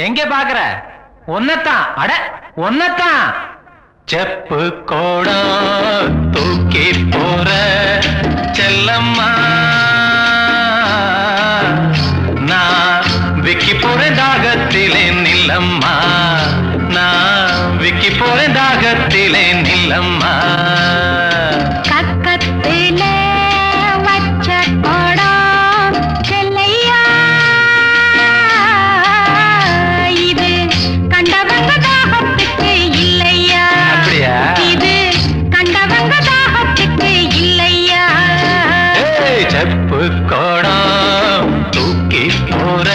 எங்க பாக்குற? ஒன்னத்தான். அட ஒன்னத்தான். செப்பு கோடா தூக்கி போற செல்லம்மா, நான் விக்கி போறேன் தாகத்திலே நில்லம்மா, நான் விக்கி போறேன் தாகத்திலே நில்லம்மா. கக்கத்திலே வச்ச கோடம் செல்லையா, இது கண்டவங்க தாகத்துக்கு இல்லையா? அப்படியா? இது கண்டவங்க தாகத்துக்கு இல்லையா? செப்பு கோடம் தூக்கி போற